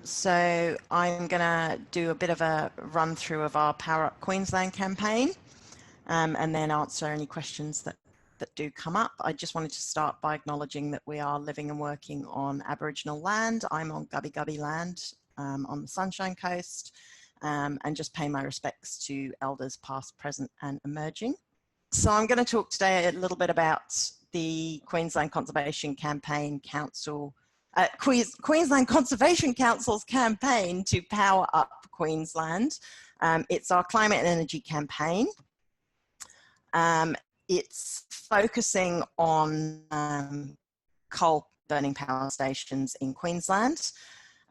So I'm going to do a bit of a run through of our Power Up Queensland campaign, and then answer any questions that do come up. I just wanted to start by acknowledging that we are living and working on Aboriginal land. I'm on Gubbi Gubbi land on the Sunshine Coast, and just pay my respects to elders past, present and emerging. So I'm going to talk today a little bit about the Queensland Conservation Campaign Council, Queensland Conservation Council's campaign to power up Queensland. It's our climate and energy campaign. It's focusing on coal burning power stations in Queensland.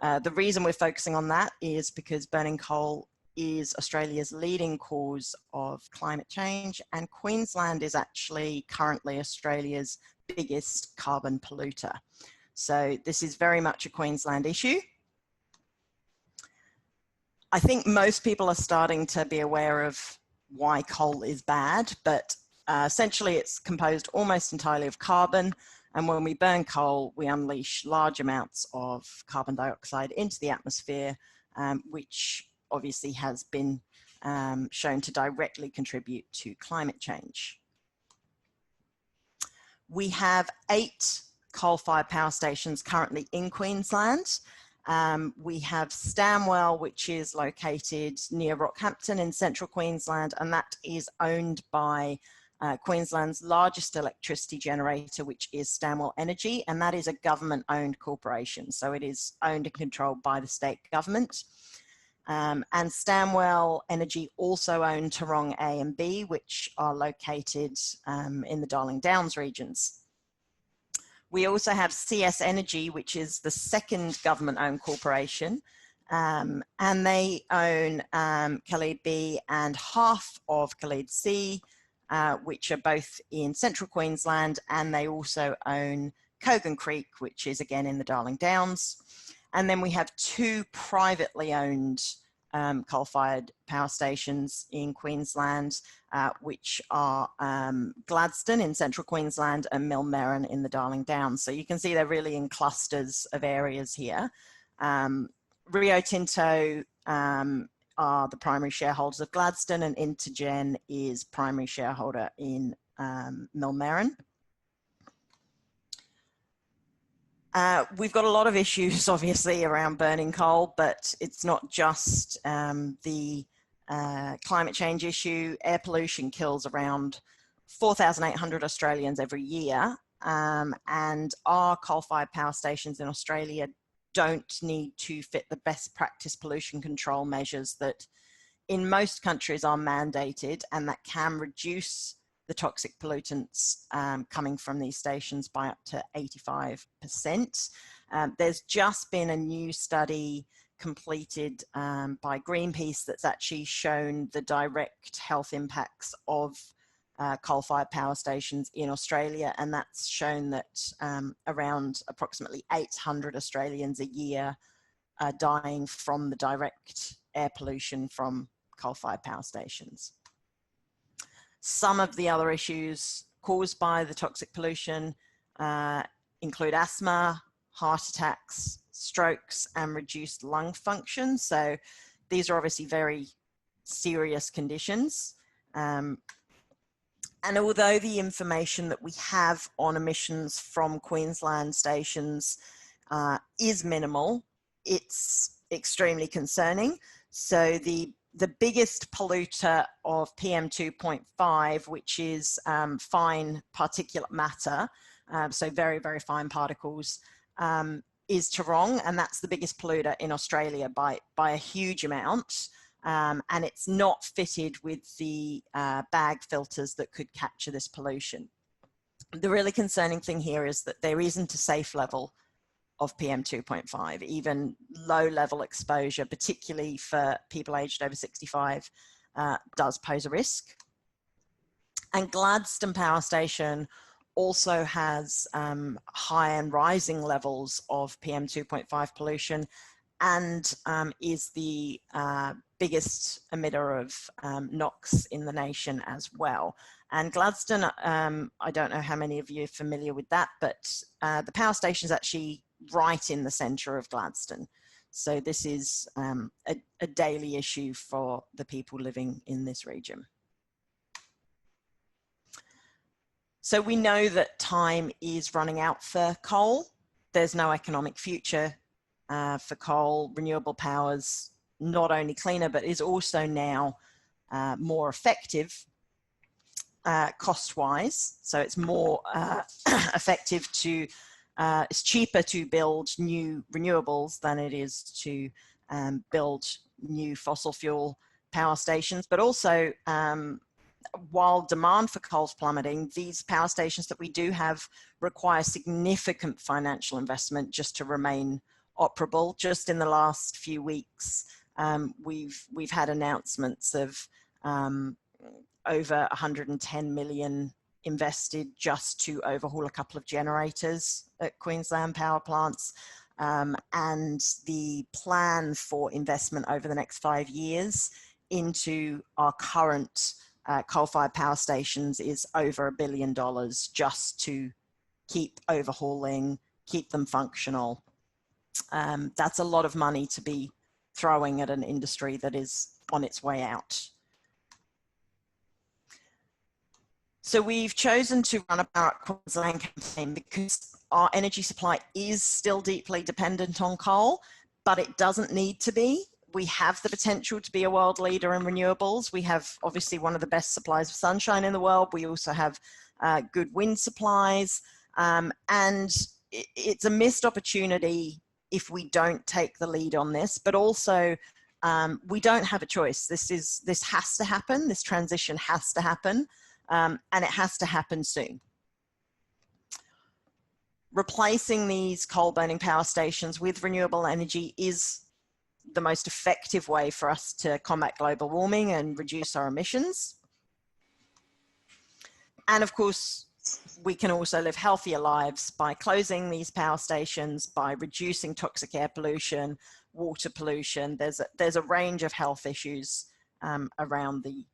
The reason we're focusing on that is because burning coal is Australia's leading cause of climate change, and Queensland is actually currently Australia's biggest carbon polluter. So this is very much a Queensland issue. I think most people are starting to be aware of why coal is bad, but essentially it's composed almost entirely of carbon, and when we burn coal, we unleash large amounts of carbon dioxide into the atmosphere, which obviously has been shown to directly contribute to climate change. We have 8 coal-fired power stations currently in Queensland. We have Stanwell, which is located near Rockhampton in central Queensland, and that is owned by Queensland's largest electricity generator, which is Stanwell Energy, and that is a government-owned corporation. So it is owned and controlled by the state government. And Stanwell Energy also own Tauranga A and B, which are located in the Darling Downs regions. We also have CS Energy, which is the second government-owned corporation, and they own QLD B and half of QLD C, which are both in central Queensland, and they also own Kogan Creek, which is again in the Darling Downs. And then we have 2 privately owned coal-fired power stations in Queensland, which are Gladstone in central Queensland and Millmerran in the Darling Downs. So you can see they're really in clusters of areas here. Rio Tinto are the primary shareholders of Gladstone, and Intergen is primary shareholder in Millmerran. We've got a lot of issues, obviously, around burning coal, but it's not just the climate change issue. Air pollution kills around 4,800 Australians every year, and our coal-fired power stations in Australia don't need to fit the best practice pollution control measures that in most countries are mandated, and that can reduce the toxic pollutants coming from these stations by up to 85%. There's just been a new study completed by Greenpeace that's actually shown the direct health impacts of coal-fired power stations in Australia, and that's shown that around approximately 800 Australians a year are dying from the direct air pollution from coal-fired power stations. Some of the other issues caused by the toxic pollution include asthma, heart attacks, strokes, and reduced lung function. So these are obviously very serious conditions. And although the information that we have on emissions from Queensland stations is minimal, it's extremely concerning. So the biggest polluter of PM2.5, which is fine particulate matter, so very, very fine particles, is Tauranga, and that's the biggest polluter in Australia by a huge amount. And it's not fitted with the bag filters that could capture this pollution. The really concerning thing here is that there isn't a safe level of PM2.5, even low level exposure, particularly for people aged over 65, does pose a risk. And Gladstone Power Station also has high and rising levels of PM2.5 pollution, and is the biggest emitter of NOx in the nation as well. And Gladstone, I don't know how many of you are familiar with that, but the power station is actually right in the centre of Gladstone. So this is a daily issue for the people living in this region. So we know that time is running out for coal. There's no economic future for coal. Renewable power's not only cleaner, but is also now more effective cost-wise. So it's more effective to, it's cheaper to build new renewables than it is to build new fossil fuel power stations. But also, while demand for coal is plummeting, these power stations that we do have require significant financial investment just to remain operable. Just in the last few weeks, we've had announcements of over 110 million invested just to overhaul a couple of generators at Queensland power plants. And the plan for investment over the next 5 years into our current coal-fired power stations is over $1 billion just to keep overhauling, keep them functional. That's a lot of money to be throwing at an industry that is on its way out. So we've chosen to run a Power Up Queensland campaign because our energy supply is still deeply dependent on coal, but it doesn't need to be. We have the potential to be a world leader in renewables. We have obviously one of the best supplies of sunshine in the world. We also have good wind supplies, and it's a missed opportunity if we don't take the lead on this, but also we don't have a choice. This has to happen. This transition has to happen. And it has to happen soon. Replacing these coal burning power stations with renewable energy is the most effective way for us to combat global warming and reduce our emissions. And of course, we can also live healthier lives by closing these power stations, by reducing toxic air pollution, water pollution. There's a range of health issues around the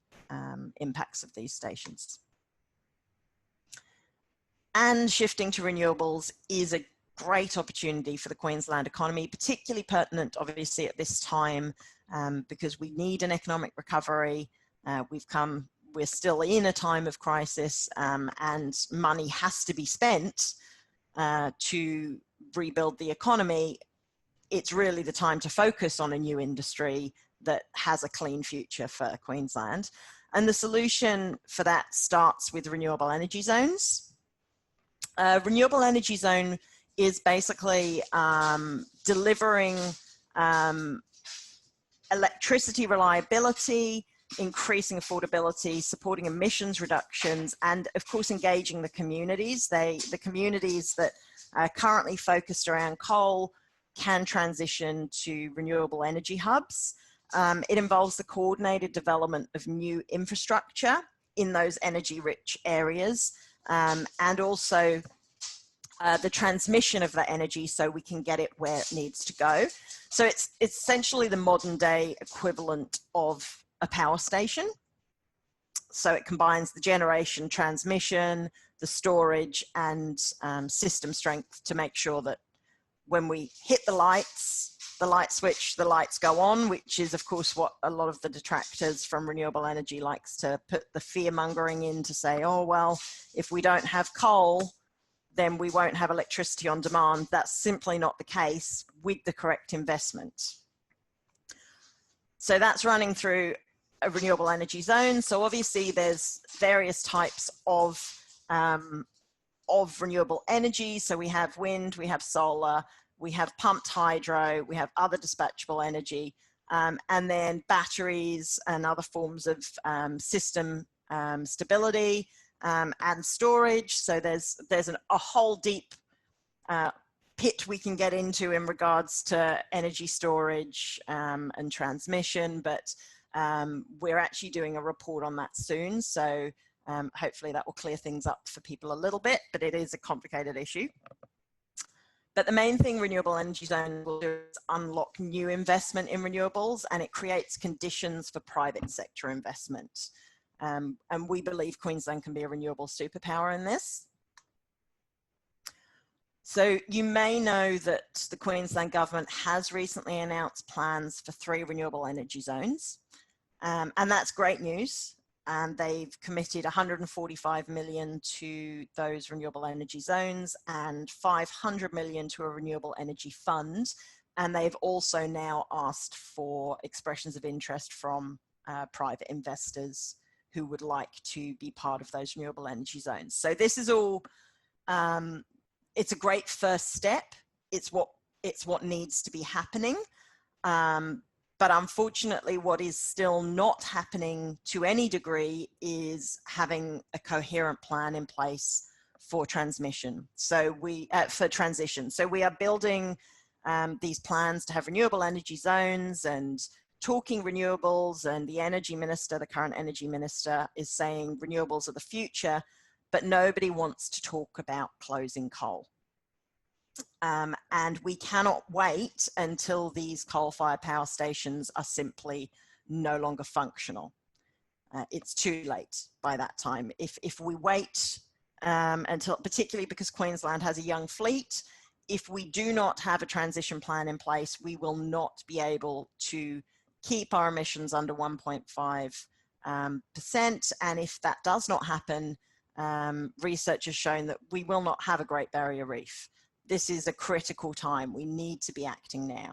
impacts of these stations. And shifting to renewables is a great opportunity for the Queensland economy, particularly pertinent obviously at this time because we need an economic recovery. We're still in a time of crisis and money has to be spent to rebuild the economy. It's really the time to focus on a new industry that has a clean future for Queensland. And the solution for that starts with renewable energy zones. Renewable energy zone is basically delivering electricity reliability, increasing affordability, supporting emissions reductions, and of course engaging the communities. The communities that are currently focused around coal can transition to renewable energy hubs. It involves the coordinated development of new infrastructure in those energy-rich areas, and also the transmission of that energy so we can get it where it needs to go. So it's essentially the modern-day equivalent of a power station. So it combines the generation, transmission, the storage, and system strength to make sure that when we hit the light switch, the lights go on, which is of course what a lot of the detractors from renewable energy likes to put the fear mongering in to say, oh, well, if we don't have coal, then we won't have electricity on demand. That's simply not the case with the correct investment. So that's running through a renewable energy zone. So obviously there's various types of renewable energy. So we have wind, we have solar, we have pumped hydro, we have other dispatchable energy, and then batteries and other forms of system stability and storage. So there's a whole deep pit we can get into in regards to energy storage and transmission, but we're actually doing a report on that soon. So hopefully that will clear things up for people a little bit, but it is a complicated issue. But the main thing Renewable Energy Zone will do is unlock new investment in renewables, and it creates conditions for private sector investment. And we believe Queensland can be a renewable superpower in this. So you may know that the Queensland government has recently announced plans for 3 renewable energy zones. And that's great news. And they've committed 145 million to those renewable energy zones and 500 million to a renewable energy fund. And they've also now asked for expressions of interest from private investors who would like to be part of those renewable energy zones. So this is all, it's a great first step. It's what needs to be happening. But unfortunately, what is still not happening to any degree is having a coherent plan in place for transmission. So for transition. So we are building these plans to have renewable energy zones and talking renewables, and the energy minister, the current energy minister, is saying renewables are the future, but nobody wants to talk about closing coal. And we cannot wait until these coal-fired power stations are simply no longer functional. It's too late by that time. If we wait until, particularly because Queensland has a young fleet, if we do not have a transition plan in place, we will not be able to keep our emissions under 1.5%. And if that does not happen, research has shown that we will not have a Great Barrier Reef. This is a critical time. We need to be acting now.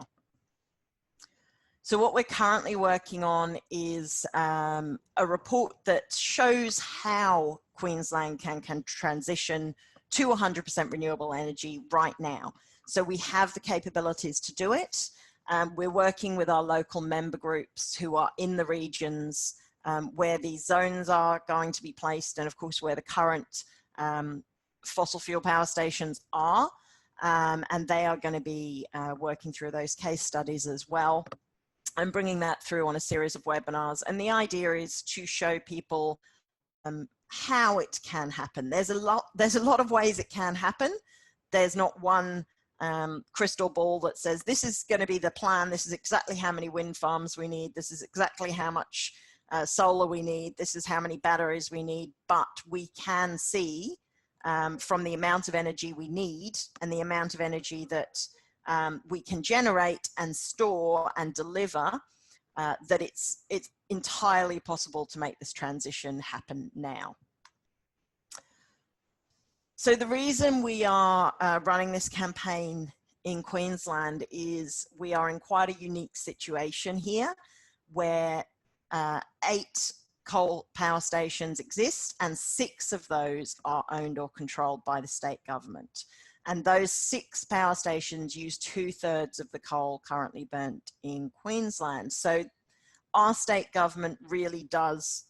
So what we're currently working on is a report that shows how Queensland can transition to 100% renewable energy right now. So we have the capabilities to do it. We're working with our local member groups who are in the regions where these zones are going to be placed, and of course where the current fossil fuel power stations are. And they are going to be working through those case studies as well and bringing that through on a series of webinars. And the idea is to show people how it can happen. There's a lot of ways it can happen. There's not one crystal ball that says this is going to be the plan, this is exactly how many wind farms we need, this is exactly how much solar we need, this is how many batteries we need. But we can see from the amount of energy we need and the amount of energy that we can generate and store and deliver, that it's entirely possible to make this transition happen now. So the reason we are running this campaign in Queensland is we are in quite a unique situation here where 8 coal power stations exist and 6 of those are owned or controlled by the state government. And those 6 power stations use 2/3 of the coal currently burnt in Queensland. So our state government really does,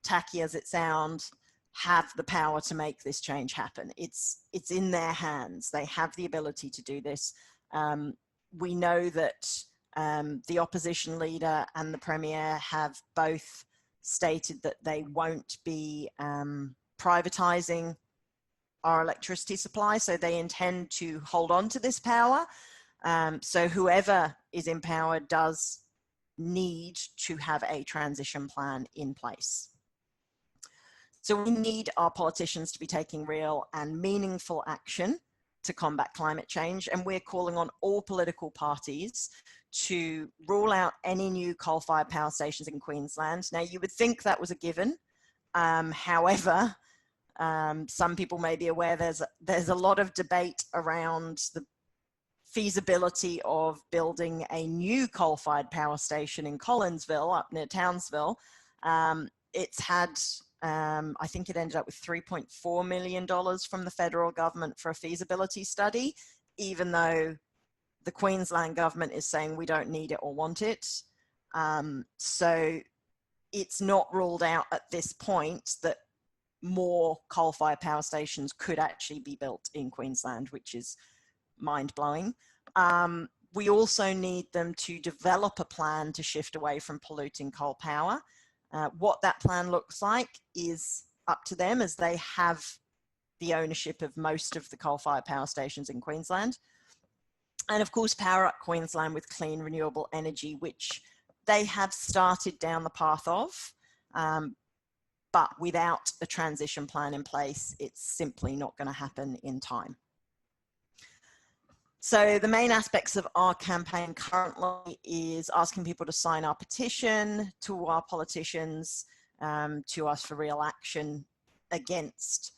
tacky as it sounds, have the power to make this change happen. It's in their hands. They have the ability to do this. We know that the opposition leader and the Premier have both stated that they won't be privatising our electricity supply, so they intend to hold on to this power. So whoever is in power does need to have a transition plan in place. So we need our politicians to be taking real and meaningful action to combat climate change, and we're calling on all political parties to rule out any new coal-fired power stations in Queensland. Now, you would think that was a given. However, some people may be aware there's a lot of debate around the feasibility of building a new coal-fired power station in Collinsville, up near Townsville. It's had, I think it ended up with $3.4 million from the federal government for a feasibility study, even though the Queensland government is saying we don't need it or want it. So it's not ruled out at this point that more coal-fired power stations could actually be built in Queensland, which is mind-blowing. We also need them to develop a plan to shift away from polluting coal power. What that plan looks like is up to them, as they have the ownership of most of the coal-fired power stations in Queensland. And of course, Power Up Queensland with clean renewable energy, which they have started down the path of, but without a transition plan in place, it's simply not going to happen in time. So the main aspects of our campaign currently is asking people to sign our petition to our politicians, to ask for real action against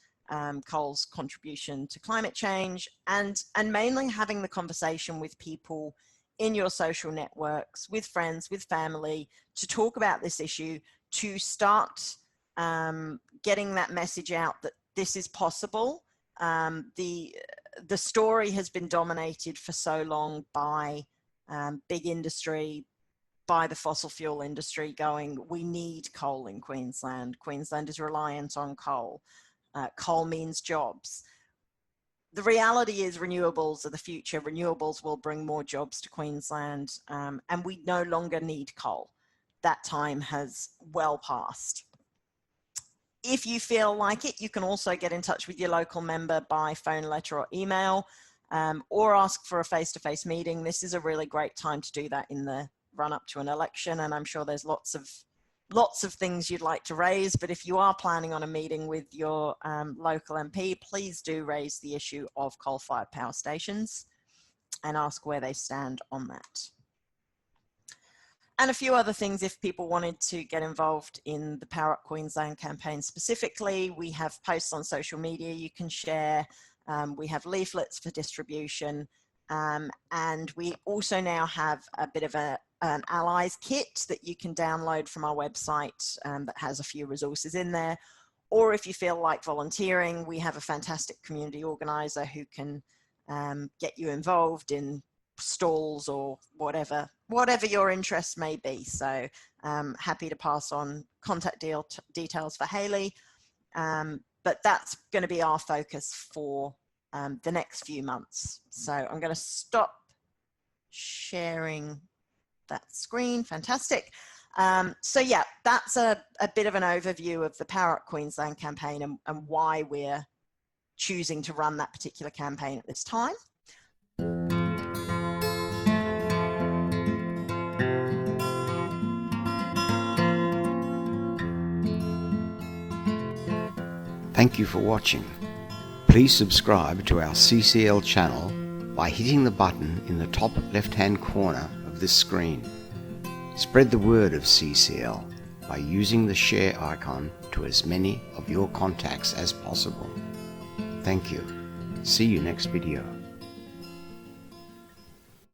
coal's contribution to climate change, and mainly having the conversation with people in your social networks, with friends, with family, to talk about this issue, to start getting that message out that this is possible. The story has been dominated for so long by big industry, by the fossil fuel industry going, we need coal in Queensland. Queensland is reliant on coal. Coal means jobs. The reality is renewables are the future. Renewables will bring more jobs to Queensland, and we no longer need coal. That time has well passed. If you feel like it, you can also get in touch with your local member by phone, letter, or email, or ask for a face-to-face meeting. This is a really great time to do that in the run-up to an election, and I'm sure there's lots of things you'd like to raise, but if you are planning on a meeting with your local MP, please do raise the issue of coal-fired power stations and ask where they stand on that. And a few other things if people wanted to get involved in the Power Up Queensland campaign specifically. We have posts on social media you can share. We have leaflets for distribution. And we also now have a bit of an allies kit that you can download from our website that has a few resources in there. Or if you feel like volunteering, we have a fantastic community organizer who can get you involved in stalls or whatever your interest may be. So happy to pass on contact details for Hayley. But that's going to be our focus for the next few months. So I'm going to stop sharing that screen. Fantastic. So yeah, that's a bit of an overview of the Power Up Queensland campaign and why we're choosing to run that particular campaign at this time. Thank you for watching. Please subscribe to our CCL channel by hitting the button in the top left-hand corner of this screen. Spread the word of CCL by using the share icon to as many of your contacts as possible. Thank you. See you next video.